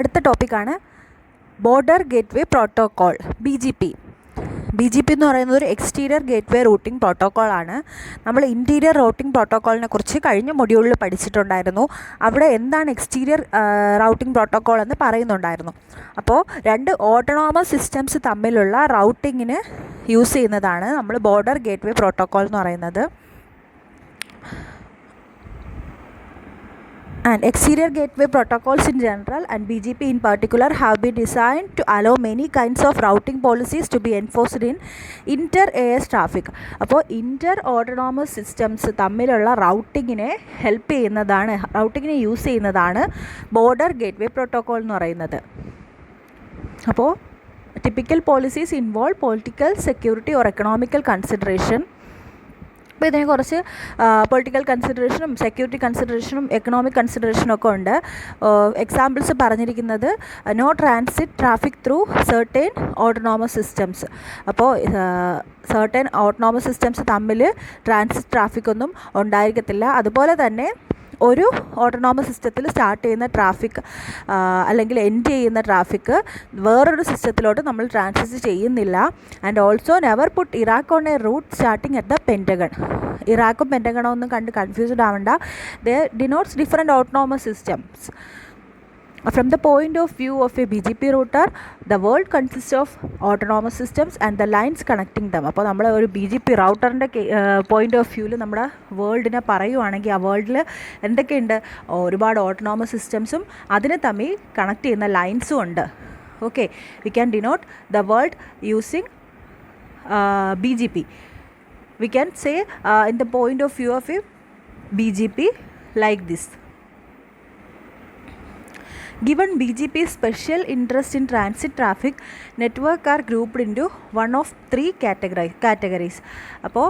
അടുത്ത ടോപ്പിക്കാണ് border gateway protocol BGP എന്ന് പറയുന്നത് ഒരു എക്സ്റ്റീരിയർ ഗേറ്റ്വേ റൂട്ടിംഗ് പ്രോട്ടോക്കോളാണ്. നമ്മൾ ഇൻറ്റീരിയർ റൂട്ടിംഗ് പ്രോട്ടോക്കോളിനെ കുറിച്ച് കഴിഞ്ഞ മൊഡ്യൂളിൽ പഠിച്ചിട്ടുണ്ടായിരുന്നു. അവിടെ എന്താണ് എക്സ്റ്റീരിയർ റൂട്ടിംഗ് പ്രോട്ടോക്കോൾ എന്ന് പറയുന്നുണ്ടായിരുന്നു. അപ്പോൾ രണ്ട് ഓട്ടോണോമസ് സിസ്റ്റംസ് തമ്മിലുള്ള റൗട്ടിങ്ങിന് യൂസ് ചെയ്യുന്നതാണ് നമ്മൾ ബോർഡർ ഗേറ്റ്വേ പ്രോട്ടോക്കോൾ എന്ന് പറയുന്നത്. And exterior gateway protocols in general and BGP in particular have been designed to allow many kinds of routing policies to be enforced in inter-AS traffic. അപ്പോൾ ഇൻ്റർ autonomous systems തമ്മിലുള്ള റൗട്ടിങ്ങിനെ റൗട്ടിങ്ങിനെ use ചെയ്യുന്നതാണ് border gateway protocol എന്ന് പറയുന്നത്. അപ്പോൾ typical policies involve political, security or economical consideration. അപ്പോൾ ഇതിനെ കുറച്ച് പൊളിറ്റിക്കൽ കൺസിഡറേഷനും സെക്യൂരിറ്റി കൺസിഡറേഷനും എക്കണോമിക് കൺസിഡറേഷനും ഒക്കെ ഉണ്ട്. എക്സാമ്പിൾസ് പറഞ്ഞിരിക്കുന്നത് no transit traffic through certain autonomous systems. അപ്പോൾ സർട്ടേൺ ഓട്ടോണോമസ് സിസ്റ്റംസ് തമ്മിൽ ട്രാൻസിറ്റ് ട്രാഫിക് ഒന്നും ഉണ്ടായിരിക്കത്തില്ല. അതുപോലെ തന്നെ ഒരു ഓട്ടോണോമസ് സിസ്റ്റത്തിൽ സ്റ്റാർട്ട് ചെയ്യുന്ന ട്രാഫിക് അല്ലെങ്കിൽ എൻഡ് ചെയ്യുന്ന ട്രാഫിക് വേറൊരു സിസ്റ്റത്തിലോട്ട് നമ്മൾ ട്രാൻസിറ്റ് ചെയ്യുന്നില്ല. And also never put Iraq on a route starting at the Pentagon. ഇറാഖും പെൻറ്റഗണും ഒന്നും കണ്ട് കൺഫ്യൂസ്ഡ് ആവണ്ട. They denotes different autonomous systems. From the point of view of a BGP router, the world consists of autonomous systems and the lines connecting them. അപ്പോൾ നമ്മൾ ഒരു BGP റൗട്ടറിൻ്റെ point of വ്യൂവിൽ നമ്മുടെ വേൾഡിനെ പറയുവാണെങ്കിൽ ആ വേൾഡിൽ എന്തൊക്കെയുണ്ട്? ഒരുപാട് ഓട്ടോണോമസ് സിസ്റ്റംസും അതിനെ തമ്മിൽ കണക്ട് ചെയ്യുന്ന ലൈൻസും ഉണ്ട്. Okay, we can denote the world using BGP. We can say in the point of view of a BGP like this. Given BGP's special interest in transit traffic, network are grouped into one of three categories. അപ്പോൾ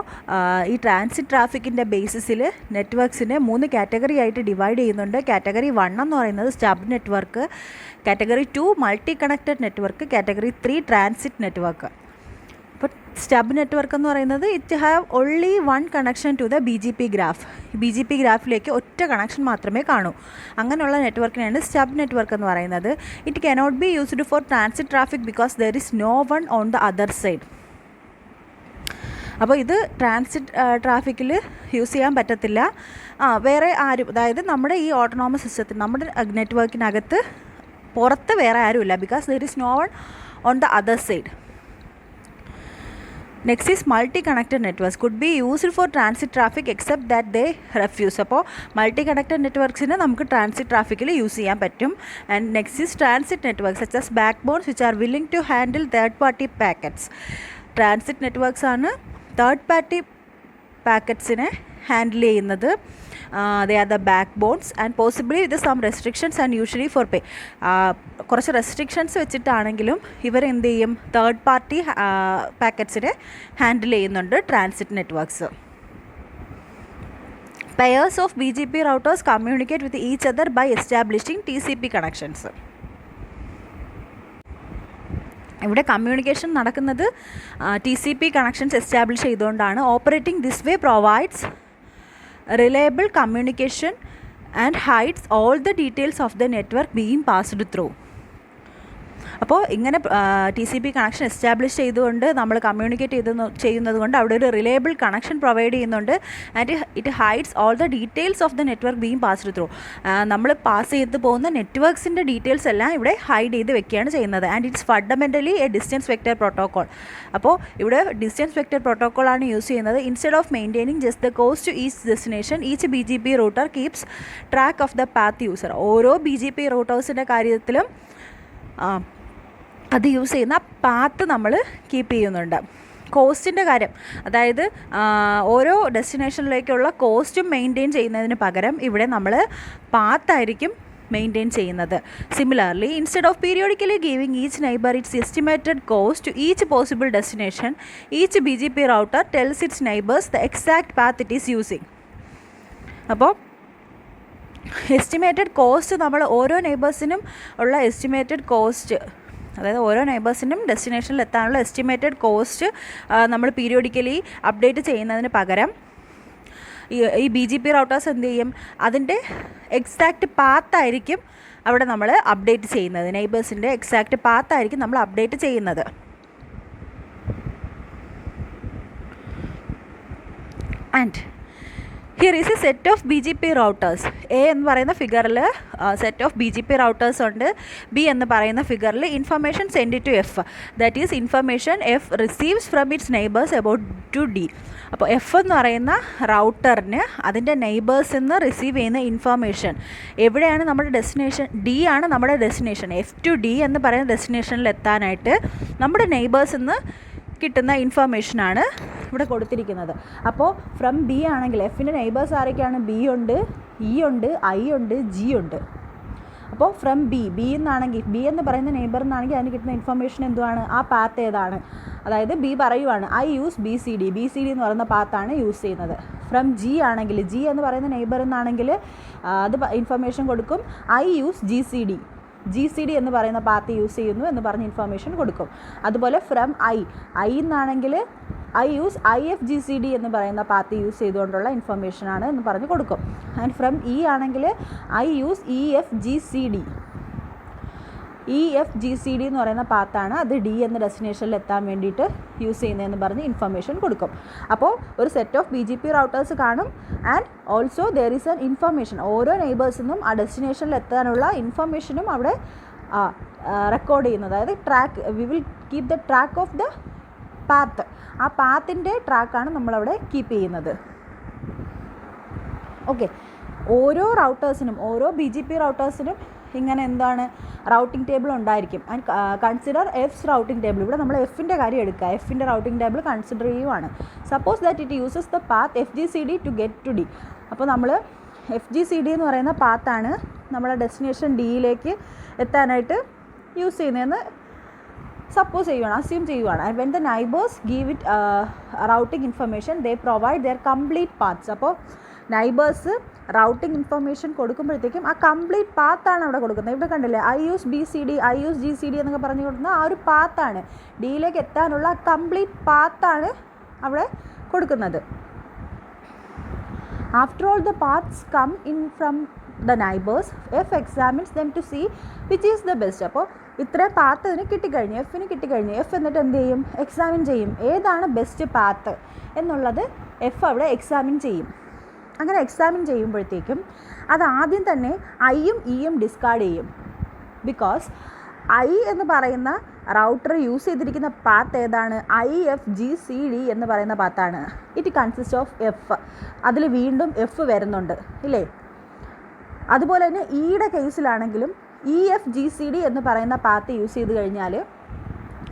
ഈ transit ട്രാഫിക്കിൻ്റെ ബേസിസിൽ നെറ്റ്വർക്ക്സിനെ 3 category ആയിട്ട് divide ചെയ്യുന്നുണ്ട്. Category 1 എന്ന് പറയുന്നത് stub network, category 2 multi connected network, category 3 transit network. അപ്പോൾ സ്റ്റബ് നെറ്റ്വർക്ക് എന്ന് പറയുന്നത് it have only one connection to the BGP graph. BGP ഗ്രാഫിലേക്ക് ഒറ്റ കണക്ഷൻ മാത്രമേ കാണൂ. അങ്ങനെയുള്ള നെറ്റ്വർക്കിനെയാണ് സ്റ്റബ് നെറ്റ്വർക്ക് എന്ന് പറയുന്നത്. It cannot be used for transit traffic because there is no one on the other side. അപ്പോൾ ഇത് ട്രാൻസിറ്റ് ട്രാഫിക്കിൽ യൂസ് ചെയ്യാൻ പറ്റത്തില്ല. വേറെ ആരും, അതായത് നമ്മുടെ ഈ ഓട്ടോണോമസ് സിസ്റ്റത്തിൽ നമ്മുടെ നെറ്റ്വർക്കിനകത്ത് പുറത്ത് വേറെ ആരുമില്ല. Because there is no one on the other side. Next is multi-connected networks could be used for transit traffic except that they refuse. അപ്പോൾ multi-connected networksനെ നമുക്ക് ട്രാൻസിറ്റ് ട്രാഫിക്കിൽ യൂസ് ചെയ്യാൻ പറ്റും. And next is transit networks such as backbones which are willing to handle third party packets. Transit networks ആണ് third party പാക്കറ്റ്സിനെ handle ചെയ്യുന്നത്. they are the backbones and possibly with some restrictions and usually for pay. കുറച്ച് restrictions വെച്ചിട്ടാണെങ്കിലും ഇവർ എന്ത് ചെയ്യും? Third party പാക്കറ്റ്സിനെ handle ചെയ്യുന്നുണ്ട് transit networks. Pairs of BGP routers communicate with each other by establishing TCP connections. ഇവിടെ communication നടക്കുന്നത് TCP connections establish ചെയ്തുകൊണ്ടാണ്. Operating this way provides reliable communication and hides all the details of the network being passed through. അപ്പോൾ ഇങ്ങനെ TCP connection establish ചെയ്തുകൊണ്ട് നമ്മൾ communicate ചെയ്യുന്നത് കൊണ്ട് അവിടെ ഒരു റിലയബിൾ കണക്ഷൻ പ്രൊവൈഡ് ചെയ്യുന്നുണ്ട്. And it hides all the details of the network being passed through. നമ്മൾ പാസ് ചെയ്ത് പോകുന്ന നെറ്റ്വർക്ക്സിൻ്റെ ഡീറ്റെയിൽസ് എല്ലാം ഇവിടെ ഹൈഡ് ചെയ്ത് വെക്കുകയാണ് ചെയ്യുന്നത്. And it's fundamentally a distance vector protocol. അപ്പോൾ ഇവിടെ ഡിസ്റ്റൻസ് വെക്റ്റർ പ്രോട്ടോക്കോളാണ് യൂസ് ചെയ്യുന്നത്. Instead of maintaining just the cost to each destination, each BGP router keeps track of the path user. ഓരോ BGP റൂട്ടേഴ്സിൻ്റെ കാര്യത്തിലും അത് യൂസ് ചെയ്യുന്ന പാത്ത് നമ്മൾ കീപ്പ് ചെയ്യുന്നുണ്ട്. കോസ്റ്റിൻ്റെ കാര്യം, അതായത് ഓരോ ഡെസ്റ്റിനേഷനിലേക്കുള്ള കോസ്റ്റും മെയിൻറ്റെയിൻ ചെയ്യുന്നതിന് പകരം ഇവിടെ നമ്മൾ പാത്തായിരിക്കും മെയിൻറ്റെയിൻ ചെയ്യുന്നത്. Similarly instead of periodically giving each neighbour its estimated cost to each possible destination, each BGP router tells its neighbours the exact path it is using. അപ്പോൾ എസ്റ്റിമേറ്റഡ് കോസ്റ്റ് നമ്മൾ ഓരോ നെയ്ബേഴ്സിനും ഉള്ള എസ്റ്റിമേറ്റഡ് കോസ്റ്റ്, അതായത് ഓരോ നെയ്ബേഴ്സിനും ഡെസ്റ്റിനേഷനിൽ എത്താനുള്ള estimated cost നമ്മൾ periodically update ചെയ്യുന്നതിന് പകരം ഈ BGP റൗട്ടേഴ്സ് എന്ത് ചെയ്യും? അതിൻ്റെ എക്സാക്റ്റ് പാത്തായിരിക്കും അവിടെ നമ്മൾ അപ്ഡേറ്റ് ചെയ്യുന്നത്. നെയ്ബേഴ്സിൻ്റെ എക്സാക്റ്റ് പാത്തായിരിക്കും നമ്മൾ അപ്ഡേറ്റ് ചെയ്യുന്നത്. And here is a set of BGP routers. A എന്ന് പറയുന്ന ഫിഗറിൽ സെറ്റ് ഓഫ് BGP റൗട്ടേഴ്സ് ഉണ്ട്. ബി എന്ന് പറയുന്ന ഫിഗറിൽ information send to F, that is information F receives from its neighbours about to D. അപ്പോൾ എഫ് എന്ന് പറയുന്ന റൗട്ടറിന് അതിൻ്റെ നെയ്ബേഴ്സിൽ നിന്ന് റിസീവ് ചെയ്യുന്ന ഇൻഫർമേഷൻ എവിടെയാണ് നമ്മുടെ ഡെസ്റ്റിനേഷൻ, ഡി ആണ് നമ്മുടെ ഡെസ്റ്റിനേഷൻ. എഫ് ടു ഡി എന്ന് പറയുന്ന ഡെസ്റ്റിനേഷനിൽ എത്താനായിട്ട് നമ്മുടെ നെയ്ബേഴ്സിൽ നിന്ന് കിട്ടുന്ന ഇൻഫർമേഷനാണ് ഇവിടെ കൊടുത്തിരിക്കുന്നത്. അപ്പോൾ ഫ്രം ബി ആണെങ്കിൽ എഫിൻ്റെ നെയ്ബേഴ്സ് ആരൊക്കെയാണ്? ബി ഉണ്ട്, ഇ ഉണ്ട്, ഐ ഉണ്ട്, ജി ഉണ്ട്. അപ്പോൾ ഫ്രം ബി എന്നാണെങ്കിൽ, ബി എന്ന് പറയുന്ന നെയ്ബർ എന്നാണെങ്കിൽ അതിന് കിട്ടുന്ന ഇൻഫർമേഷൻ എന്തുവാണ്? ആ പാത്ത് ഏതാണ്? അതായത് ബി പറയുവാണ് ഐ യൂസ് BCD എന്ന് പറയുന്ന പാത്താണ് യൂസ് ചെയ്യുന്നത്. ഫ്രം ജി ആണെങ്കിൽ, ജി എന്ന് പറയുന്ന നെയ്ബർ എന്നാണെങ്കിൽ അത് ഇൻഫർമേഷൻ കൊടുക്കും ഐ യൂസ് GCD എന്ന് പറയുന്ന പാത്ത് യൂസ് ചെയ്യുന്നു എന്ന് പറഞ്ഞ് ഇൻഫർമേഷൻ കൊടുക്കും. അതുപോലെ ഫ്രം ഐ എന്നാണെങ്കിൽ ഐ യൂസ് IFGCD എന്ന് പറയുന്ന പാത്ത് യൂസ് ചെയ്തുകൊണ്ടുള്ള ഇൻഫർമേഷനാണ് എന്ന് പറഞ്ഞ് കൊടുക്കും. ആൻഡ് ഫ്രം ഇ ആണെങ്കിൽ ഐ യൂസ് EFGCD എന്ന് പറയുന്ന പാത്താണ്, അത് ഡി എന്ന ഡെസ്റ്റിനേഷനിൽ എത്താൻ വേണ്ടിയിട്ട് യൂസ് ചെയ്യുന്നതെന്ന് പറഞ്ഞ് ഇൻഫർമേഷൻ കൊടുക്കും. അപ്പോൾ ഒരു സെറ്റ് ഓഫ് BGP റൗട്ടേഴ്സ് കാണും. And also there is N information, ഓരോ നെയ്ബേഴ്സിനും ആ ഡെസ്റ്റിനേഷനിൽ എത്താനുള്ള ഇൻഫർമേഷനും അവിടെ റെക്കോർഡ് ചെയ്യുന്നത്. അതായത് we will keep the track of the path. ആ പാത്തിൻ്റെ ട്രാക്കാണ് നമ്മളവിടെ കീപ്പ് ചെയ്യുന്നത്. ഓക്കെ, ഓരോ റൗട്ടേഴ്സിനും, ഓരോ BGP റൗട്ടേഴ്സിനും ഇങ്ങനെ എന്താണ് റൗട്ടിംഗ് ടേബിൾ ഉണ്ടായിരിക്കും. And consider F's routing table. ഇവിടെ നമ്മൾ എഫിൻ്റെ കാര്യം എടുക്കുക. എഫിൻ്റെ റൗട്ടിംഗ് ടേബിൾ കൺസിഡർ ചെയ്യുവാണ്. Suppose that it uses the path FGCD to get to D. അപ്പോൾ നമ്മൾ FGCD എന്ന് പറയുന്ന പാത്താണ് നമ്മളെ ഡെസ്റ്റിനേഷൻ ഡിയിലേക്ക് എത്താനായിട്ട് യൂസ് ചെയ്യുന്നതെന്ന് സപ്പോസ് ചെയ്യുവാണ്, അസ്യൂം ചെയ്യുവാണ്. And when the neighbours give it routing information they provide their complete paths. അപ്പോൾ നൈബേഴ്സ് റൗട്ടിംഗ് ഇൻഫർമേഷൻ കൊടുക്കുമ്പോഴത്തേക്കും ആ കംപ്ലീറ്റ് പാത്താണ് അവിടെ കൊടുക്കുന്നത്. ഇവിടെ കണ്ടില്ലേ, I use BCD, I use GCD എന്നൊക്കെ പറഞ്ഞു കൊടുക്കുന്ന ആ ഒരു പാത്താണ്, ഡിയിലേക്ക് എത്താനുള്ള കംപ്ലീറ്റ് പാത്താണ് അവിടെ കൊടുക്കുന്നത്. After all the paths come in from the neighbours, F examines them to see which is the best. അപ്പോൾ ഇത്രയും പാത്ത് ഇതിന് കിട്ടിക്കഴിഞ്ഞു, എഫിന് കിട്ടിക്കഴിഞ്ഞു. എഫ് എന്നിട്ട് എന്ത് ചെയ്യും? എക്സാമിൻ ചെയ്യും. ഏതാണ് ബെസ്റ്റ് പാത്ത് എന്നുള്ളത് എഫ് അവിടെ എക്സാമിൻ ചെയ്യും. അങ്ങനെ എക്സാമിൻ ചെയ്യുമ്പോഴത്തേക്കും അത് ആദ്യം തന്നെ ഐയും ഇയും ഡിസ്കാർഡ് ചെയ്യും. ബിക്കോസ് ഐ എന്ന് പറയുന്ന റൗട്ടർ യൂസ് ചെയ്തിരിക്കുന്ന പാത്ത് ഏതാണ്? IFGCD എന്ന് പറയുന്ന പാത്താണ്. It consist of F. അതിൽ വീണ്ടും എഫ് വരുന്നുണ്ട് ഇല്ലേ? അതുപോലെ തന്നെ ഇയുടെ കേസിലാണെങ്കിലും EFGCD എന്ന് പറയുന്ന പാത്ത് യൂസ് ചെയ്ത് കഴിഞ്ഞാൽ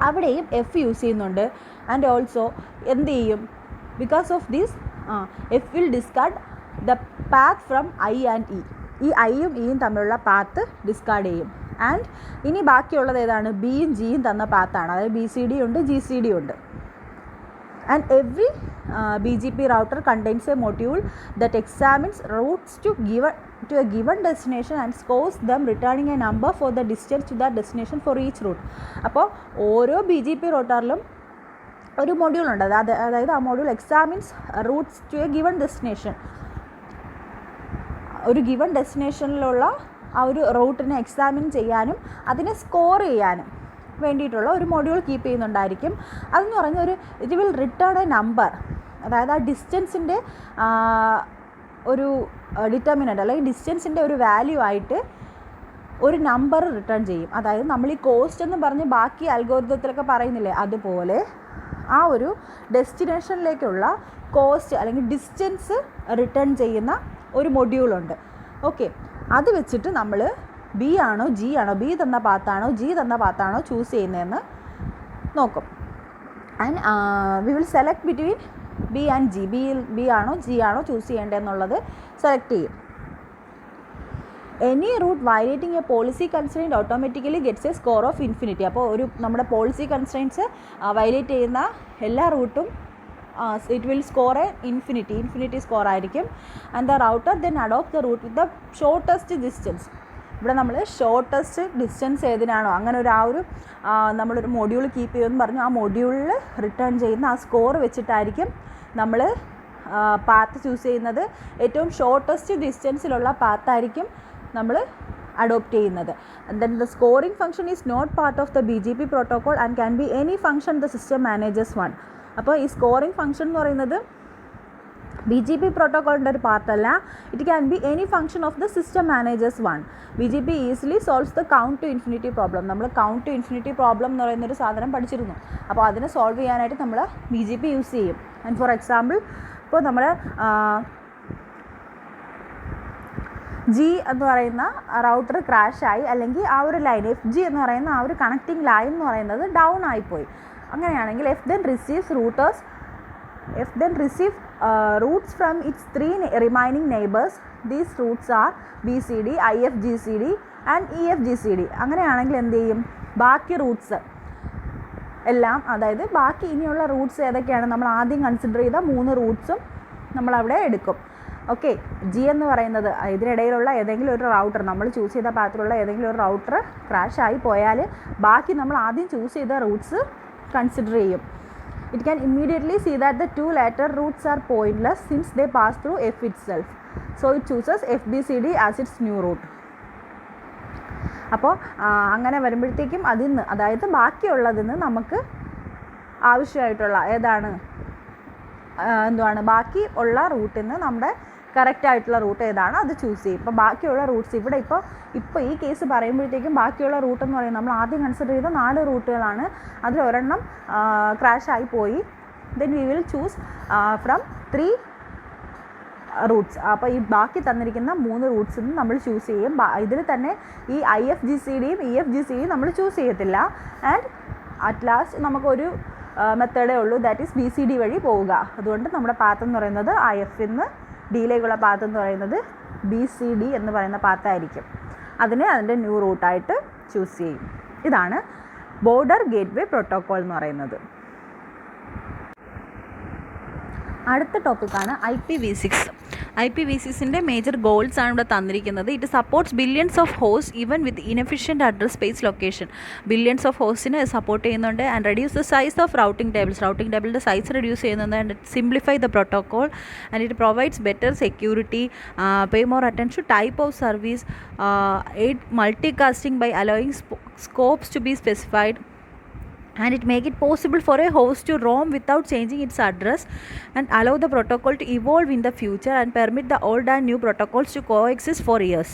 അവിടെയും എഫ് യൂസ് ചെയ്യുന്നുണ്ട്. ആൻഡ് ഓൾസോ എന്ത് ചെയ്യും? Because of this F will discard the path from I and E. ഈ ഐയും ഇയും തമ്മിലുള്ള പാത്ത് ഡിസ്കാർഡ് ചെയ്യും. ആൻഡ് ഇനി ബാക്കിയുള്ളത് ഏതാണ്? ബിയും ജിയും തന്ന പാത്താണ്. അതായത് BCD ഉണ്ട്, GCD ഉണ്ട്. And every BGP router contains a module that examines routes to a given destination and scores them, returning a number for the distance to that destination for each route. അപ്പോൾ ഓരോ BGP റൗട്ടറിലും ഒരു module ഉണ്ട്. അതായത് ആ module examines routes to a given destination. ഒരു given ഡെസ്റ്റിനേഷനിലുള്ള ആ ഒരു റൂട്ടിനെ എക്സാമിൻ ചെയ്യാനും അതിനെ സ്കോർ ചെയ്യാനും വേണ്ടിയിട്ടുള്ള ഒരു മൊഡ്യൂൾ കീപ്പ് ചെയ്യുന്നുണ്ടായിരിക്കും. അതെന്ന് പറഞ്ഞാൽ it will return A number. അതായത് ആ ഡിസ്റ്റൻസിൻ്റെ ഒരു ഡിറ്റർമിനൻ്റ് അല്ലെങ്കിൽ ഡിസ്റ്റൻസിൻ്റെ ഒരു വാല്യൂ ആയിട്ട് ഒരു നമ്പർ റിട്ടേൺ ചെയ്യും. അതായത് നമ്മൾ ഈ കോസ്റ്റ് എന്ന് പറഞ്ഞ് ബാക്കി അൽഗോരിതത്തിലൊക്കെ പറയുന്നില്ലേ, അതുപോലെ ആ ഒരു ഡെസ്റ്റിനേഷനിലേക്കുള്ള കോസ്റ്റ് അല്ലെങ്കിൽ ഡിസ്റ്റൻസ് റിട്ടേൺ ചെയ്യുന്ന ഒരു മൊഡ്യൂളുണ്ട്. ഓക്കെ, അത് വെച്ചിട്ട് നമ്മൾ ബി ആണോ ജി ആണോ, ബി തന്ന പാത്താണോ ജി തന്ന പാത്താണോ ചൂസ് ചെയ്യുന്നതെന്ന് നോക്കും. And we will select between B and G. B ആണോ ജി ആണോ ചൂസ് ചെയ്യേണ്ടതെന്നുള്ളത് സെലക്ട് ചെയ്യും. Any route violating a policy constraint automatically gets a score of infinity. അപ്പോൾ നമ്മുടെ പോളിസി കൺസ്ട്രെയിൻറ്റ്സ് വയലേറ്റ് ചെയ്യുന്ന എല്ലാ റൂട്ടും it will score a infinity score ആയിരിക്കും. And the router then adopt the route with the shortest distance. ഇവിടെ നമ്മൾ shortest distance ഏതിനാണോ അങ്ങനെ നമ്മളൊരു മൊഡ്യൂൾ കീപ്പ് ചെയ്യുമെന്ന് പറഞ്ഞു, ആ മൊഡ്യൂളിൽ റിട്ടേൺ ചെയ്യുന്ന ആ സ്കോർ വെച്ചിട്ടായിരിക്കും നമ്മൾ പാത്ത് ചൂസ് ചെയ്യുന്നത്. ഏറ്റവും ഷോർട്ടസ്റ്റ് ഡിസ്റ്റൻസിലുള്ള പാത്തായിരിക്കും നമ്മൾ അഡോപ്റ്റ് ചെയ്യുന്നത്. Then the scoring function is not part of the BGP protocol and can be any function the system managers one. അപ്പോൾ ഈ സ്കോറിംഗ് ഫംഗ്ഷൻ എന്ന് പറയുന്നത് BGP പ്രോട്ടോകോളിൻ്റെ ഒരു പാർട്ടല്ല. It can be any function of the system managers one. BGP easily solves the count to infinity problem. നമ്മൾ count to infinity problem എന്ന് പറയുന്നൊരു സാധനം പഠിച്ചിരുന്നു. അപ്പോൾ അതിനെ സോൾവ് ചെയ്യാനായിട്ട് നമ്മൾ BGP യൂസ് ചെയ്യും. ആൻഡ് ഫോർ എക്സാമ്പിൾ ഇപ്പോൾ നമ്മൾ G എന്ന് പറയുന്ന റൗട്ടർ ക്രാഷായി, അല്ലെങ്കിൽ ആ ഒരു ലൈൻ FG എന്ന് പറയുന്ന ആ ഒരു കണക്റ്റിംഗ് ലൈൻ എന്ന് പറയുന്നത് ഡൗൺ ആയിപ്പോയി. അങ്ങനെയാണെങ്കിൽ F then receives routes from its 3 remaining neighbors. These routes are BCD, IFGCD and EFGCD. അങ്ങനെയാണെങ്കിൽ എന്ത് ചെയ്യും? ബാക്കി റൂട്ട്സ് എല്ലാം, അതായത് ബാക്കി ഇനിയുള്ള റൂട്ട്സ് ഏതൊക്കെയാണ്, നമ്മൾ ആദ്യം കൺസിഡർ ചെയ്ത 3 റൂട്ട്സും നമ്മളവിടെ എടുക്കും. ഓക്കെ, G എന്ന് പറയുന്നത് ഇതിനിടയിലുള്ള ഏതെങ്കിലും ഒരു റൗട്ടർ, നമ്മൾ ചൂസ് ചെയ്ത പാത്തിലുള്ള ഏതെങ്കിലും ഒരു റൗട്ടർ ക്രാഷ് ആയി പോയാൽ ബാക്കി നമ്മൾ ആദ്യം ചൂസ് ചെയ്ത റൂട്ട്സ് കൺസിഡർ ചെയ്യും. It can immediately see that the 2 later routes are pointless since they pass through F itself. So it chooses FBCD as its new route. അപ്പോൾ അങ്ങനെ വരുമ്പോഴത്തേക്കും അതിൽ നിന്ന്, അതായത് ബാക്കിയുള്ളതിൽ നിന്ന് നമുക്ക് ആവശ്യമായിട്ടുള്ള എന്തുവാണ് ബാക്കി ഉള്ള റൂട്ടിൽ നിന്ന് നമ്മുടെ കറക്റ്റ് ആയിട്ടുള്ള റൂട്ട് ഏതാണ് അത് ചൂസ് ചെയ്യും. ഇപ്പോൾ ബാക്കിയുള്ള റൂട്ട്സ് ഇവിടെ ഇപ്പോൾ ഈ കേസ് പറയുമ്പോഴത്തേക്കും ബാക്കിയുള്ള റൂട്ട് എന്ന് പറയുന്നത് നമ്മൾ ആദ്യം കൺസിഡർ ചെയ്ത 4 റൂട്ടുകളാണ്. അതിലൊരെണ്ണം ക്രാഷായി പോയി. Then we will choose from 3 Roots. അപ്പോൾ ഈ ബാക്കി തന്നിരിക്കുന്ന 3 റൂട്ട്സിൽ നിന്ന് നമ്മൾ ചൂസ് ചെയ്യും. ഇതിൽ തന്നെ ഈ IFGCDയും EFGCDയും നമ്മൾ ചൂസ് ചെയ്യത്തില്ല. ആൻഡ് അറ്റ് ലാസ്റ്റ് നമുക്കൊരു മെത്തേഡേ ഉള്ളൂ, ദാറ്റ് ഈസ് BCD വഴി പോവുക. അതുകൊണ്ട് നമ്മുടെ പാത്ത് എന്ന് പറയുന്നത് IF നിന്ന് ഡിയിലേക്കുള്ള പാത്ത് എന്ന് പറയുന്നത് BCD എന്ന് പറയുന്ന പാത്തായിരിക്കും. അതിനെ അതിൻ്റെ ന്യൂ റൂട്ടായിട്ട് ചൂസ് ചെയ്യും. ഇതാണ് ബോർഡർ ഗേറ്റ്വേ പ്രോട്ടോകോൾ എന്ന് പറയുന്നത്. അടുത്ത ടോപ്പിക്കാണ് IPv6. IPv6ൻ്റെ മേജർ ഗോൾസ് ആണ് ഇവിടെ തന്നിരിക്കുന്നത്. It supports billions of host even with inefficient address space location. Billions of ഹോസ്റ്റിനെ സപ്പോർട്ട് ചെയ്യുന്നുണ്ട്. And reduce the size of routing ടേബിളിൻ്റെ സൈസ് റെഡ്യൂസ് ചെയ്യുന്നുണ്ട്. And simplify the protocol and it provides better security, pay more attention to type of service, aid multicasting by allowing scopes to be specified, and it make it possible for a host to roam without changing its address and allow the protocol to evolve in the future and permit the old and new protocols to coexist for years.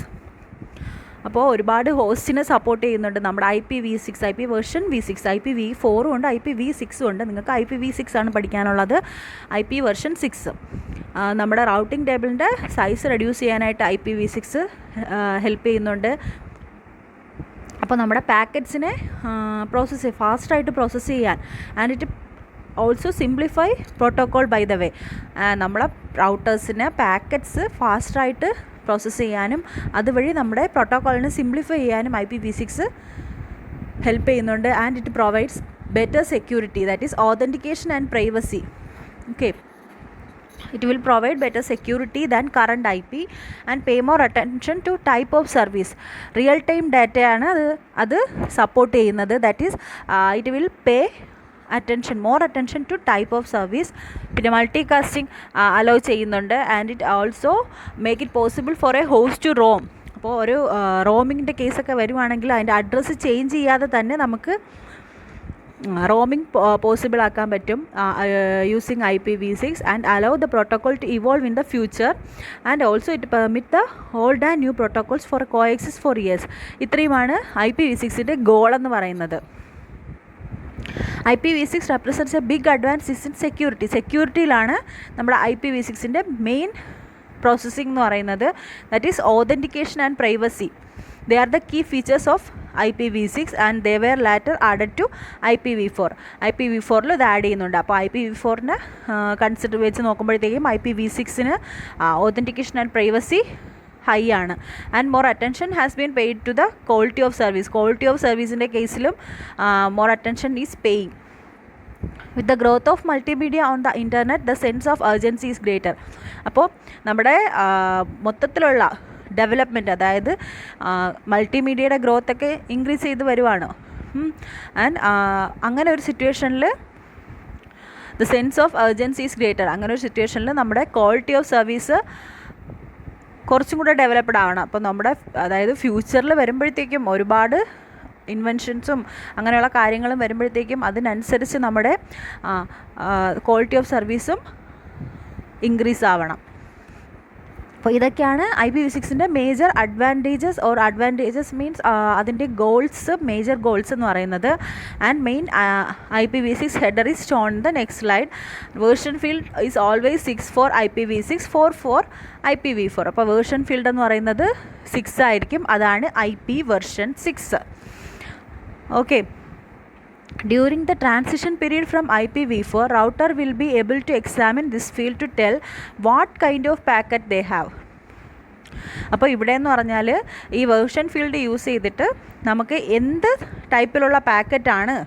അപ്പോൾ ഒരുപാട് ഹോസ്റ്റിനെ support ചെയ്യുന്നുണ്ട്. നമ്മുടെ IPv6, IP version V6, IPv4 ഉണ്ട്, IPv6 ഉണ്ട്. നിങ്ങൾക്ക് IPv6 ആണ് പഠിക്കാനുള്ളത്. IP version 6 നമ്മുടെ റൗട്ടിംഗ് ടേബിളിൻ്റെ സൈസ് റെഡ്യൂസ് ചെയ്യാനായിട്ട് IPv6 ഹെൽപ്പ് ചെയ്യുന്നുണ്ട്. അപ്പോൾ നമ്മുടെ പാക്കറ്റ്സിനെ ഫാസ്റ്റായിട്ട് പ്രോസസ്സ് ചെയ്യാൻ, and it also simplify protocol by the way. നമ്മളെ റൗട്ടേഴ്സിന് പാക്കറ്റ്സ് ഫാസ്റ്റായിട്ട് പ്രോസസ്സ് ചെയ്യാനും അതുവഴി നമ്മുടെ പ്രോട്ടോകോളിനെ സിംപ്ലിഫൈ ചെയ്യാനും IPv6 ഹെൽപ്പ് ചെയ്യുന്നുണ്ട്. And it provides better security, that is authentication and privacy. Okay, it will provide better security than current IP and pay more attention to type of service. Real time data ആണ് അത് support ചെയ്യുന്നത്. That is it will pay more attention to type of service. പിന്നെ multicasting allow ചെയ്യുന്നുണ്ട്. And it also make it possible for a host to roam. അപ്പോൾ ഒരു റോമിങ്ങിൻ്റെ കേസൊക്കെ വരുവാണെങ്കിൽ അതിൻ്റെ അഡ്രസ്സ് ചേഞ്ച് ചെയ്യാതെ തന്നെ നമുക്ക് റോമിംഗ് പോസിബിൾ ആക്കാൻ പറ്റും using IPv6 and allow the protocol to evolve in the future and also it permit the old and new protocols for coexist for years. ഇത്രയുമാണ് IPv6ൻ്റെ ഗോൾ എന്ന് പറയുന്നത്. IPv6 represents a big advance in സെക്യൂരിറ്റിയിലാണ് നമ്മുടെ IPv6ൻ്റെ main processing എന്ന് പറയുന്നത്. That is authentication and privacy. They are the key features of IPv6 and they were later added to IPv4. IPv4ൽ ഇത് ആഡ് ചെയ്യുന്നുണ്ട്. അപ്പോൾ IPv4ന് കൺസിഡർ വെച്ച് നോക്കുമ്പോഴത്തേക്കും IPv6ന് ഓതൻറ്റിക്കേഷൻ ആൻഡ് പ്രൈവസി ഹൈ ആണ്. And more attention has been paid to the quality of service. Quality of സർവീസിൻ്റെ കേസിലും more attention is paying. With the growth of multimedia on the internet the sense of urgency is greater. അപ്പോൾ നമ്മുടെ മൊത്തത്തിലുള്ള development, അതായത് മൾട്ടിമീഡിയയുടെ ഗ്രോത്തൊക്കെ increase ചെയ്ത് വരുവാണ്. And അങ്ങനെ ഒരു സിറ്റുവേഷനിൽ the sense of urgency is greater. അങ്ങനെ ഒരു സിറ്റുവേഷനിൽ നമ്മുടെ ക്വാളിറ്റി ഓഫ് സർവീസ് കുറച്ചും കൂടെ ഡെവലപ്ഡ് ആവണം. അപ്പോൾ നമ്മുടെ അതായത് ഫ്യൂച്ചറിൽ വരുമ്പോഴത്തേക്കും ഒരുപാട് ഇൻവെൻഷൻസും അങ്ങനെയുള്ള കാര്യങ്ങളും വരുമ്പോഴത്തേക്കും അതിനനുസരിച്ച് നമ്മുടെ ക്വാളിറ്റി ഓഫ് സർവീസും ഇൻക്രീസ് ആവണം. അപ്പോൾ ഇതൊക്കെയാണ് IPv6ൻ്റെ മേജർ അഡ്വാൻറ്റേജസ് മീൻസ് അതിൻ്റെ ഗോൾസ്, മേജർ ഗോൾസ് എന്ന് പറയുന്നത്. And main IPv6 header is shown in the next slide. Version field is always 6 for IPv6, 4 for IPv4. അപ്പോൾ വേർഷൻ ഫീൽഡ് എന്ന് പറയുന്നത് 6 ആയിരിക്കും. അതാണ് IP version 6. Okay. During the transition period from IPv4, router will be able to examine this field to tell what kind of packet they have. അപ്പോൾ ഇവിടെ എന്ന് പറഞ്ഞാൽ ഈ വേർഷൻ ഫീൽഡ് യൂസ് ചെയ്തിട്ട് നമുക്ക് എന്ത് ടൈപ്പിലുള്ള പാക്കറ്റാണ്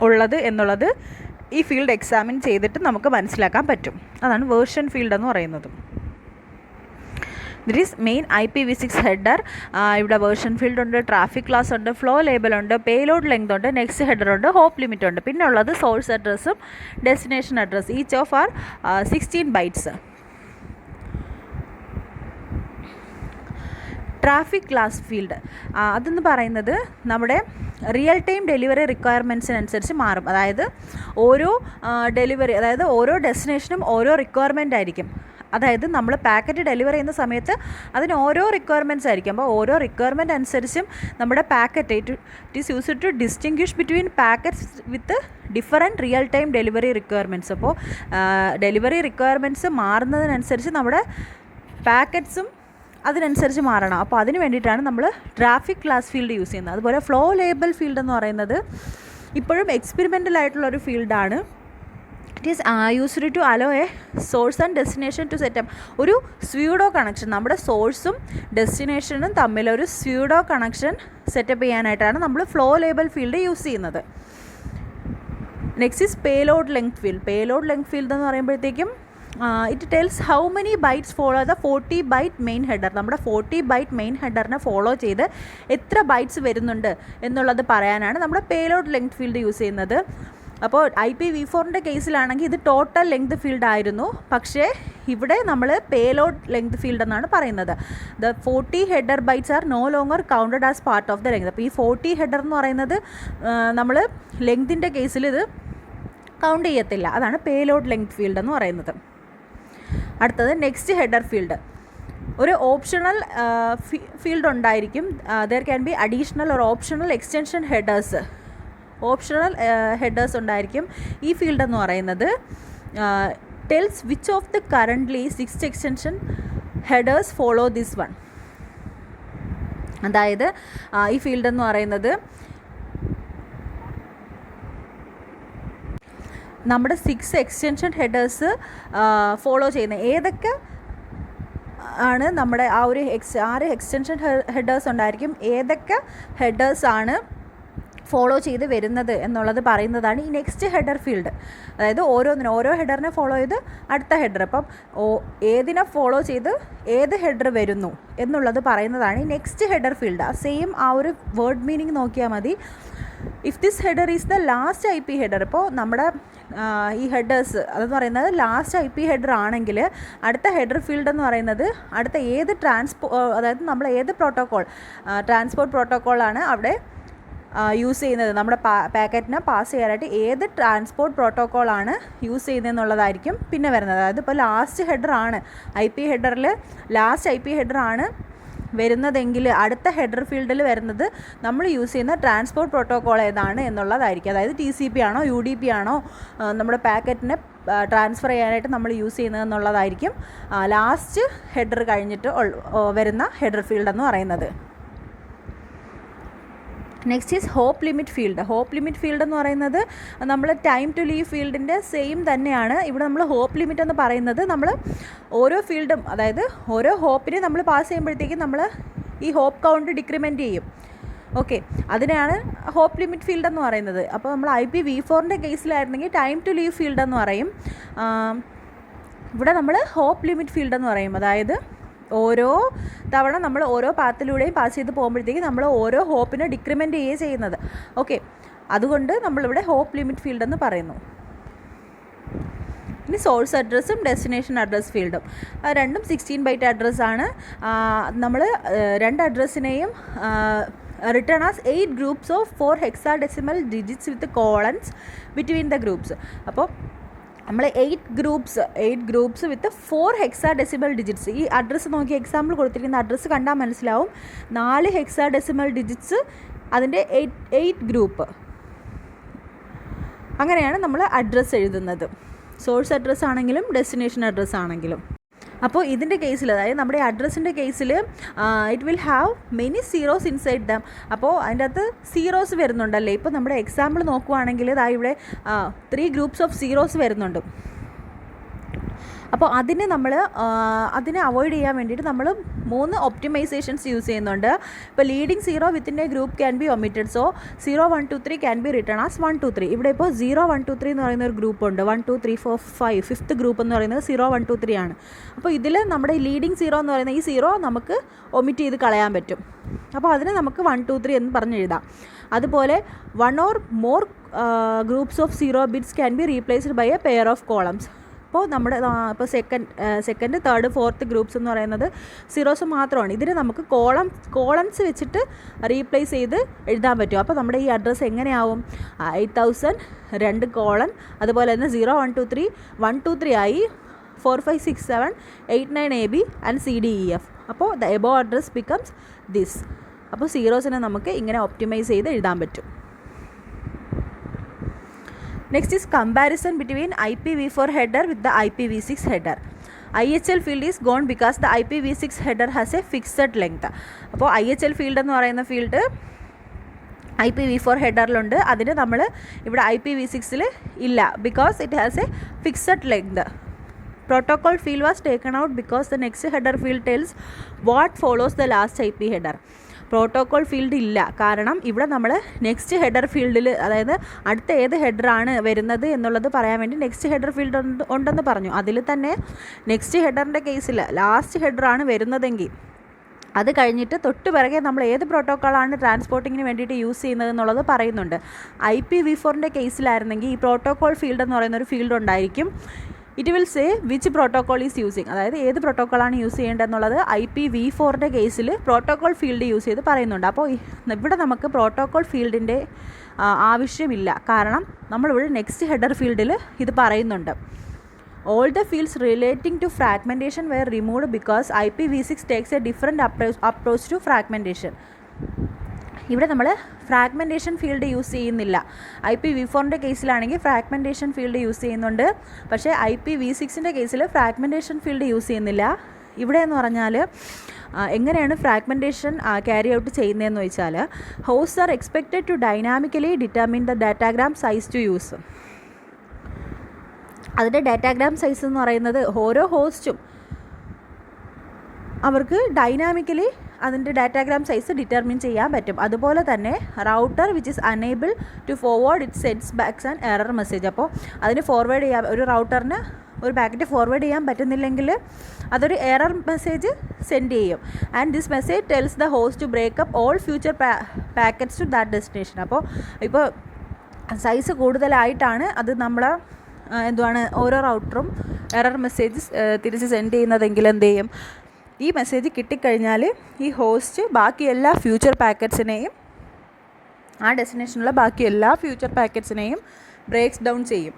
ഉള്ളത് എന്നുള്ളത് ഈ ഫീൽഡ് എക്സാമിൻ ചെയ്തിട്ട് നമുക്ക് മനസ്സിലാക്കാൻ പറ്റും. അതാണ് വേർഷൻ ഫീൽഡ് എന്ന് പറയുന്നത്. This is main IPv6 header. ഇവിടെ വേർഷൻ ഫീൽഡ് ഉണ്ട്, ട്രാഫിക് ക്ലാസ് ഉണ്ട്, ഫ്ലോ ലേബൽ ഉണ്ട്, പേലോഡ് ലെങ്ത് ഉണ്ട്, നെക്സ്റ്റ് ഹെഡർ ഉണ്ട്, ഹോപ്പ് ലിമിറ്റ് ഉണ്ട്. പിന്നെ ഉള്ളത് സോഴ്സ് അഡ്രസ്സും destination address. Each of are 16 bytes. Traffic class field അതെന്ന് പറയുന്നത് നമ്മുടെ റിയൽ ടൈം ഡെലിവറി റിക്വയർമെൻറ്റ്സിനനുസരിച്ച് മാറും. അതായത് ഓരോ ഡെലിവറി, അതായത് ഓരോ ഡെസ്റ്റിനേഷനും ഓരോ റിക്വയർമെൻ്റ് ആയിരിക്കും. അതായത് നമ്മൾ പാക്കറ്റ് ഡെലിവർ ചെയ്യുന്ന സമയത്ത് അതിന് ഓരോ റിക്വയർമെൻറ്റ്സ് ആയിരിക്കും. അപ്പോൾ ഓരോ റിക്വയർമെൻറ്റ് അനുസരിച്ചും നമ്മുടെ packet it is used to distinguish between packets with different real time delivery requirements. അപ്പോൾ ഡെലിവറി റിക്വയർമെൻറ്റ്സ് മാറുന്നതിനനുസരിച്ച് നമ്മുടെ പാക്കറ്റ്സും അതിനനുസരിച്ച് മാറണം. അപ്പോൾ അതിന് വേണ്ടിയിട്ടാണ് നമ്മൾ ട്രാഫിക് ക്ലാസ് ഫീൽഡ് യൂസ് ചെയ്യുന്നത്. അതുപോലെ ഫ്ലോ ലേബൽ ഫീൽഡ് എന്ന് പറയുന്നത് ഇപ്പോഴും എക്സ്പെരിമെൻ്റൽ ആയിട്ടുള്ളൊരു ഫീൽഡാണ്. It is used to allow a source and destination to set up. ഒരു സ്യൂഡോ കണക്ഷൻ, നമ്മുടെ സോഴ്സും ഡെസ്റ്റിനേഷനും തമ്മിലൊരു സ്യൂഡോ കണക്ഷൻ സെറ്റപ്പ് ചെയ്യാനായിട്ടാണ് നമ്മൾ ഫ്ലോ ലേബൽ ഫീൽഡ് യൂസ് ചെയ്യുന്നത്. Next is payload length field. Payload length field എന്ന് പറയുമ്പോഴത്തേക്കും it tells how many bytes follow the 40 byte main header. നമ്മുടെ 40 ബൈറ്റ് മെയിൻ ഹെഡറിനെ ഫോളോ ചെയ്ത് എത്ര ബൈറ്റ്സ് വരുന്നുണ്ട് എന്നുള്ളത് പറയാനാണ് നമ്മുടെ പേലോഡ് ലെങ്ത് ഫീൽഡ് യൂസ് ചെയ്യുന്നത്. അപ്പോൾ IPv4ൻ്റെ കേസിലാണെങ്കിൽ ഇത് ടോട്ടൽ ലെങ്ത് ഫീൽഡ് ആയിരുന്നു. പക്ഷേ ഇവിടെ നമ്മൾ പേലോഡ് ലെങ്ത് ഫീൽഡ് എന്നാണ് പറയുന്നത്. The 40 header bytes are no longer counted as part of the length. അപ്പോൾ ഈ 40 ഹെഡർ എന്ന് പറയുന്നത് നമ്മൾ ലെങ്തിൻ്റെ കേസിൽ ഇത് കൗണ്ട് ചെയ്യത്തില്ല. അതാണ് പേലോഡ് ലെങ്ത് ഫീൽഡ് എന്ന് പറയുന്നത്. അടുത്തത് നെക്സ്റ്റ് ഹെഡർ ഫീൽഡ്. ഒരു ഓപ്ഷണൽ ഫീൽഡ് ഉണ്ടായിരിക്കും. There can be additional or optional extension headers. Optional headers ഉണ്ടായിരിക്കും. ഈ ഫീൽഡ് എന്ന് പറയുന്നത് tells which of the currently 6 extension headers follow this one. അതായത് ഈ ഫീൽഡ് എന്ന് പറയുന്നത് നമ്മുടെ 6 എക്സ്റ്റൻഷൻ ഹെഡേഴ്സ് ഫോളോ ചെയ്യുന്ന ഏതൊക്കെ ആണ് നമ്മുടെ ആ ഒരു 6 എക്സ്റ്റൻഷൻ ഹെഡേഴ്സ് ഉണ്ടായിരിക്കും. ഏതൊക്കെ ഹെഡേഴ്സാണ് ഫോളോ ചെയ്ത് വരുന്നത് എന്നുള്ളത് പറയുന്നതാണ് ഈ നെക്സ്റ്റ് ഹെഡർ ഫീൽഡ്. അതായത് ഓരോ ഹെഡറിനെ ഫോളോ ചെയ്ത് അടുത്ത ഹെഡർ, അപ്പം ഏതിനെ ഫോളോ ചെയ്ത് ഏത് ഹെഡർ വരുന്നു എന്നുള്ളത് പറയുന്നതാണ് ഈ നെക്സ്റ്റ് ഹെഡർ ഫീൽഡ്. സെയിം ആ ഒരു വേർഡ് മീനിങ് നോക്കിയാൽ മതി. If this header is the last IP header, ഇപ്പോൾ നമ്മുടെ ഈ ഹെഡേഴ്സ് അതെന്ന് പറയുന്നത് ലാസ്റ്റ് IP ഹെഡർ ആണെങ്കിൽ അടുത്ത ഹെഡർ ഫീൽഡ് എന്ന് പറയുന്നത് അടുത്ത ഏത് അതായത് നമ്മൾ ഏത് ട്രാൻസ്പോർട്ട് പ്രോട്ടോക്കോളാണ് അവിടെ യൂസ് ചെയ്യുന്നത്, നമ്മുടെ പാക്കറ്റിനെ പാസ് ചെയ്യാനായിട്ട് ഏത് ട്രാൻസ്പോർട്ട് പ്രോട്ടോക്കോളാണ് യൂസ് ചെയ്യുന്നതെന്നുള്ളതായിരിക്കും പിന്നെ വരുന്നത്. അതായത് ഇപ്പോൾ ലാസ്റ്റ് ഹെഡറാണ് IP ഹെഡറിൽ ലാസ്റ്റ് IP ഹെഡറാണ് വരുന്നതെങ്കിൽ അടുത്ത ഹെഡർ ഫീൽഡിൽ വരുന്നത് നമ്മൾ യൂസ് ചെയ്യുന്ന ട്രാൻസ്പോർട്ട് പ്രോട്ടോക്കോൾ ഏതാണ് എന്നുള്ളതായിരിക്കും. അതായത് TCP ആണോ UDP ആണോ നമ്മുടെ പാക്കറ്റിനെ ട്രാൻസ്ഫർ ചെയ്യാനായിട്ട് നമ്മൾ യൂസ് ചെയ്യുന്നതെന്നുള്ളതായിരിക്കും ലാസ്റ്റ് ഹെഡർ കഴിഞ്ഞിട്ട് വരുന്ന ഹെഡർ ഫീൽഡ് എന്ന് പറയുന്നത്. Next is hop limit field. Hop limit field എന്ന് പറയുന്നത് നമ്മൾ ടൈം ടു ലീവ് ഫീൽഡിൻ്റെ സെയിം തന്നെയാണ്. ഇവിടെ നമ്മൾ ഹോപ്പ് ലിമിറ്റ് എന്ന് പറയുന്നത് നമ്മൾ ഓരോ ഫീൽഡും, അതായത് ഓരോ ഹോപ്പിനെ നമ്മൾ പാസ് ചെയ്യുമ്പോഴത്തേക്കും നമ്മൾ ഈ ഹോപ്പ് കൗണ്ട് ഡിക്രിമെൻറ്റ് ചെയ്യും. ഓക്കെ, അതിനെയാണ് ഹോപ്പ് ലിമിറ്റ് ഫീൽഡ് എന്ന് പറയുന്നത്. അപ്പോൾ നമ്മൾ IPv4ൻ്റെ കേസിലായിരുന്നെങ്കിൽ ടൈം ടു ലീവ് ഫീൽഡ് എന്ന് പറയും. ഇവിടെ നമ്മൾ ഹോപ്പ് ലിമിറ്റ് ഫീൽഡ് എന്ന് പറയും. അതായത് ഓരോ തവണ നമ്മൾ ഓരോ പാത്തിലൂടെയും പാസ് ചെയ്ത് പോകുമ്പോഴത്തേക്കും നമ്മൾ ഓരോ ഹോപ്പിനെ ഡിക്രിമെൻറ്റ് ചെയ്യുകയാണ് ചെയ്യുന്നത്. ഓക്കെ, അതുകൊണ്ട് നമ്മളിവിടെ ഹോപ്പ് ലിമിറ്റ് ഫീൽഡ് എന്ന് പറയുന്നു. ഇനി സോഴ്സ് അഡ്രസ്സും ഡെസ്റ്റിനേഷൻ അഡ്രസ് ഫീൽഡും രണ്ടും 16 ബൈറ്റ് അഡ്രസ്സാണ്. നമ്മൾ രണ്ട് അഡ്രസ്സിനെയും return as 8 groups of 4 hexadecimal digits with colons between the groups. അപ്പോൾ നമ്മൾ 8 ഗ്രൂപ്പ്സ് വിത്ത് 4 ഹെക്സാഡെസിമൽ ഡിജിറ്റ്സ്. ഈ അഡ്രസ്സ് നോക്കി എക്സാമ്പിൾ കൊടുത്തിരിക്കുന്ന അഡ്രസ്സ് കണ്ടാൽ മനസ്സിലാവും. 4 ഹെക്സാഡെസിമൽ ഡിജിറ്റ്സ്, അതിൻ്റെ 8 ഗ്രൂപ്പ്. അങ്ങനെയാണ് നമ്മൾ അഡ്രസ്സ് എഴുതുന്നത്, സോഴ്സ് അഡ്രസ്സ് ആണെങ്കിലും ഡെസ്റ്റിനേഷൻ അഡ്രസ്സ് ആണെങ്കിലും. അപ്പോൾ ഇതിൻ്റെ കേസിൽ, അതായത് നമ്മുടെ അഡ്രസ്സിൻ്റെ കേസിൽ it will have many zeros inside dum. അപ്പോൾ അതിൻ്റെ അകത്ത് സീറോസ് വരുന്നുണ്ടല്ലേ. ഇപ്പോൾ നമ്മുടെ എക്സാമ്പിൾ നോക്കുവാണെങ്കിൽ ഇവിടെ 3 ഗ്രൂപ്പ്സ് ഓഫ് സീറോസ് വരുന്നുണ്ട്. അപ്പോൾ അതിനെ അവോയ്ഡ് ചെയ്യാൻ വേണ്ടിയിട്ട് നമ്മൾ 3 ഒപ്റ്റിമൈസേഷൻസ് യൂസ് ചെയ്യുന്നുണ്ട്. ഇപ്പോൾ leading zero within A group can be omitted. So 0 1 2 3 can be written as 1 2 3. ഇവിടെ ഇപ്പോൾ 0 1 2 3 എന്ന് പറയുന്ന ഒരു ഗ്രൂപ്പ് ഉണ്ട്. 1 2 3 4 5 ഫിഫ്ത്ത് ഗ്രൂപ്പ് എന്ന് പറയുന്നത് 0 1 2 3 ആണ്. അപ്പോൾ ഇതിൽ നമ്മുടെ ലീഡിങ് സീറോ എന്ന് പറയുന്ന ഈ സീറോ നമുക്ക് ഒമിറ്റ് ചെയ്ത് കളയാൻ പറ്റും. അപ്പോൾ അതിന് നമുക്ക് 1 2 3 എന്ന് പറഞ്ഞ് എഴുതാം. അതുപോലെ 1 or more groups of 0 bits can be replaced by a pair of colons. അപ്പോൾ നമ്മുടെ ഇപ്പോൾ സെക്കൻഡ് തേർഡ് ഫോർത്ത് ഗ്രൂപ്പ്സ് എന്ന് പറയുന്നത് സീറോസ് മാത്രമാണ്. ഇതിന് നമുക്ക് കോളംസ് വെച്ചിട്ട് റീപ്ലേസ് ചെയ്ത് എഴുതാൻ പറ്റും. അപ്പോൾ നമ്മുടെ ഈ അഡ്രസ്സ് എങ്ങനെയാവും? 8000 2 കോളൻ, അതുപോലെ തന്നെ 0 1 2 3 1 2 3 ആയി 4 5 6 7 8 9 AB ആൻഡ് CDEF. അപ്പോൾ the above address becomes this. അപ്പോൾ സീറോസിനെ നമുക്ക് ഇങ്ങനെ ഒപ്റ്റിമൈസ് ചെയ്ത് എഴുതാൻ പറ്റും. Next is comparison between IPv4 header with the IPv6 header. IHL field is gone because the IPv6 header has a fixed length. അപ്പോൾ IHL field എന്ന് പറയുന്ന ഫീൽഡ് IPv4 ഹെഡറിലുണ്ട്. അതിന് നമ്മൾ ഇവിടെ IPv6ൽ ഇല്ല, because it has A fixed length. Protocol field was taken out because the next header field tells what follows the last IP header. Protocol field ഇല്ല, കാരണം ഇവിടെ നമ്മൾ നെക്സ്റ്റ് ഹെഡർ ഫീൽഡിൽ, അതായത് അടുത്ത ഏത് ഹെഡറാണ് വരുന്നത് എന്നുള്ളത് പറയാൻ വേണ്ടി നെക്സ്റ്റ് ഹെഡർ ഫീൽഡ് ഉണ്ടെന്ന് പറഞ്ഞു. അതിൽ തന്നെ നെക്സ്റ്റ് ഹെഡറിൻ്റെ കേസിൽ ലാസ്റ്റ് ഹെഡറാണ് വരുന്നതെങ്കിൽ അത് കഴിഞ്ഞിട്ട് തൊട്ട് പിറകെ നമ്മൾ ഏത് പ്രോട്ടോക്കോളാണ് ട്രാൻസ്പോർട്ടിങ്ങിന് വേണ്ടിയിട്ട് യൂസ് ചെയ്യുന്നത് എന്നുള്ളത് പറയുന്നുണ്ട്. IPv4ൻ്റെ കേസിലായിരുന്നെങ്കിൽ ഈ പ്രോട്ടോക്കോൾ ഫീൽഡ് എന്ന് പറയുന്ന ഒരു ഫീൽഡ് ഉണ്ടായിരിക്കും. It will say which protocol is using, അതായത് ഏത് പ്രോട്ടോക്കോളാണ് യൂസ് ചെയ്യേണ്ടതെന്നുള്ളത് IPv4ൻ്റെ കേസിൽ പ്രോട്ടോക്കോൾ ഫീൽഡ് യൂസ് ചെയ്ത് പറയുന്നുണ്ട്. അപ്പോൾ ഇവിടെ നമുക്ക് പ്രോട്ടോക്കോൾ ഫീൽഡിൻ്റെ ആവശ്യമില്ല, കാരണം നമ്മളിവിടെ നെക്സ്റ്റ് ഹെഡർ ഫീൽഡിൽ ഇത് പറയുന്നുണ്ട്. All the fields relating to fragmentation were removed because IPv6 takes a different approach to fragmentation. ഇവിടെ നമ്മൾ ഫ്രാഗ്മെൻറ്റേഷൻ ഫീൽഡ് യൂസ് ചെയ്യുന്നില്ല. IPv4ൻ്റെ കേസിലാണെങ്കിൽ ഫ്രാഗ്മെൻറ്റേഷൻ ഫീൽഡ് യൂസ് ചെയ്യുന്നുണ്ട്, പക്ഷേ IPv6ൻ്റെ കേസിൽ ഫ്രാഗ്മെൻറ്റേഷൻ ഫീൽഡ് യൂസ് ചെയ്യുന്നില്ല. ഇവിടെ എന്ന് പറഞ്ഞാൽ എങ്ങനെയാണ് ഫ്രാഗ്മെൻറ്റേഷൻ ക്യാരി ഔട്ട് ചെയ്യുന്നതെന്ന് വെച്ചാൽ, host are expected to dynamically determine the datagram size to use. അതിൻ്റെ ഡാറ്റാഗ്രാം സൈസ് എന്ന് പറയുന്നത് ഓരോ ഹോസ്റ്റും അവർക്ക് ഡൈനാമിക്കലി അതിൻ്റെ ഡാറ്റാഗ്രാം സൈസ് ഡിറ്റർമിൻ ചെയ്യാൻ പറ്റും. അതുപോലെ തന്നെ router which is unable to forward it sends backs an error message. അപ്പോൾ അതിന് ഫോർവേഡ് ചെയ്യാൻ, ഒരു റൗട്ടറിന് ഒരു പാക്കറ്റ് ഫോർവേഡ് ചെയ്യാൻ പറ്റുന്നില്ലെങ്കിൽ അതൊരു എറർ മെസ്സേജ് സെൻഡ് ചെയ്യും. And this message tells the host to break up all future packets to that destination. അപ്പോൾ ഇപ്പോൾ സൈസ് കൂടുതലായിട്ടാണ് അത് നമ്മൾ ഓരോ റൗട്ടറും എറർ മെസ്സേജസ് തിരിച്ച് സെൻഡ് ചെയ്യുന്നതെങ്കിൽ എന്ത് ചെയ്യും, ഈ മെസ്സേജ് കിട്ടിക്കഴിഞ്ഞാൽ ഈ ഹോസ്റ്റ് ബാക്കി എല്ലാ ഫ്യൂച്ചർ പാക്കറ്റ്സിനെയും, ആ ഡെസ്റ്റിനേഷനിലുള്ള ബാക്കി എല്ലാ ഫ്യൂച്ചർ പാക്കറ്റ്സിനെയും ബ്രേക്സ് ഡൗൺ ചെയ്യും.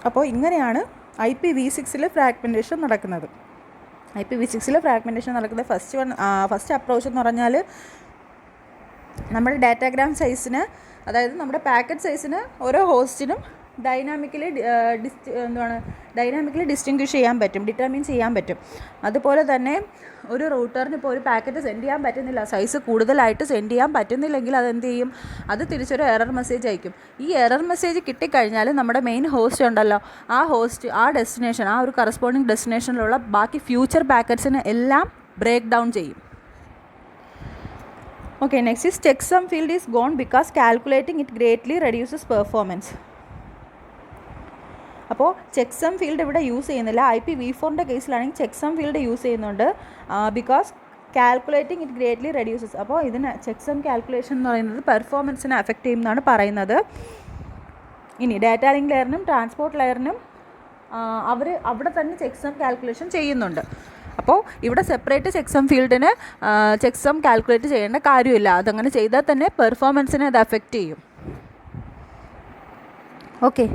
അപ്പോൾ ഇങ്ങനെയാണ് IPv6ൽ ഫ്രാഗ്മെൻറ്റേഷൻ നടക്കുന്നത്. IPv6ൽ ഫ്രാഗ്മെൻറ്റേഷൻ നടക്കുന്നത് ഫസ്റ്റ് അപ്രോച്ച് എന്ന് പറഞ്ഞാൽ നമ്മുടെ ഡാറ്റാഗ്രാം സൈസിന്, അതായത് നമ്മുടെ പാക്കറ്റ് സൈസിന് ഓരോ ഹോസ്റ്റിനും ഡൈനാമിക്കലി ഡിസ്റ്റിങ്ക്വിഷ് ചെയ്യാൻ പറ്റും, ഡിറ്റർമിൻ ചെയ്യാൻ പറ്റും. അതുപോലെ തന്നെ ഒരു റൂട്ടറിന് ഇപ്പോൾ ഒരു പാക്കറ്റ് സെൻഡ് ചെയ്യാൻ പറ്റുന്നില്ല, സൈസ് കൂടുതലായിട്ട് സെൻഡ് ചെയ്യാൻ പറ്റുന്നില്ലെങ്കിൽ അതെന്ത് ചെയ്യും, അത് തിരിച്ചൊരു എറർ മെസ്സേജ് അയക്കും. ഈ എറർ മെസ്സേജ് കിട്ടിക്കഴിഞ്ഞാൽ നമ്മുടെ മെയിൻ ഹോസ്റ്റ് ഉണ്ടല്ലോ, ആ ഹോസ്റ്റ് ആ ഡെസ്റ്റിനേഷൻ, ആ ഒരു കറസ്പോണ്ടിങ് ഡെസ്റ്റിനേഷനിലുള്ള ബാക്കി ഫ്യൂച്ചർ പാക്കറ്റ്സിന് എല്ലാം ബ്രേക്ക് ഡൗൺ ചെയ്യും. Okay, next is checksum field is gone because calculating it greatly reduces performance. അപ്പോൾ ചെക്സം ഫീൽഡ് ഇവിടെ യൂസ് ചെയ്യുന്നില്ല. IPv4ൻ്റെ കേസിലാണെങ്കിൽ ചെക്സം ഫീൽഡ് യൂസ് ചെയ്യുന്നുണ്ട്, because calculating it greatly reduces. അപ്പോൾ ഇതിന് ചെക്സം കാൽക്കുലേഷൻ എന്ന് പറയുന്നത് പെർഫോമൻസിനെ അഫക്റ്റ് ചെയ്യുമെന്നാണ് പറയുന്നത്. ഇനി ഡാറ്റ ലിങ്ക് ലെയറിനും ട്രാൻസ്പോർട്ട് ലെയറിനും അവർ അവിടെ തന്നെ ചെക്സം കാൽക്കുലേഷൻ ചെയ്യുന്നുണ്ട്. അപ്പോൾ ഇവിടെ സെപ്പറേറ്റ് ചെക്സം ഫീൽഡിന് ചെക്സം കാൽക്കുലേറ്റ് ചെയ്യേണ്ട കാര്യമില്ല. അതങ്ങനെ ചെയ്താൽ തന്നെ പെർഫോമൻസിനെ അത് അഫക്റ്റ് ചെയ്യും. ഓക്കെ.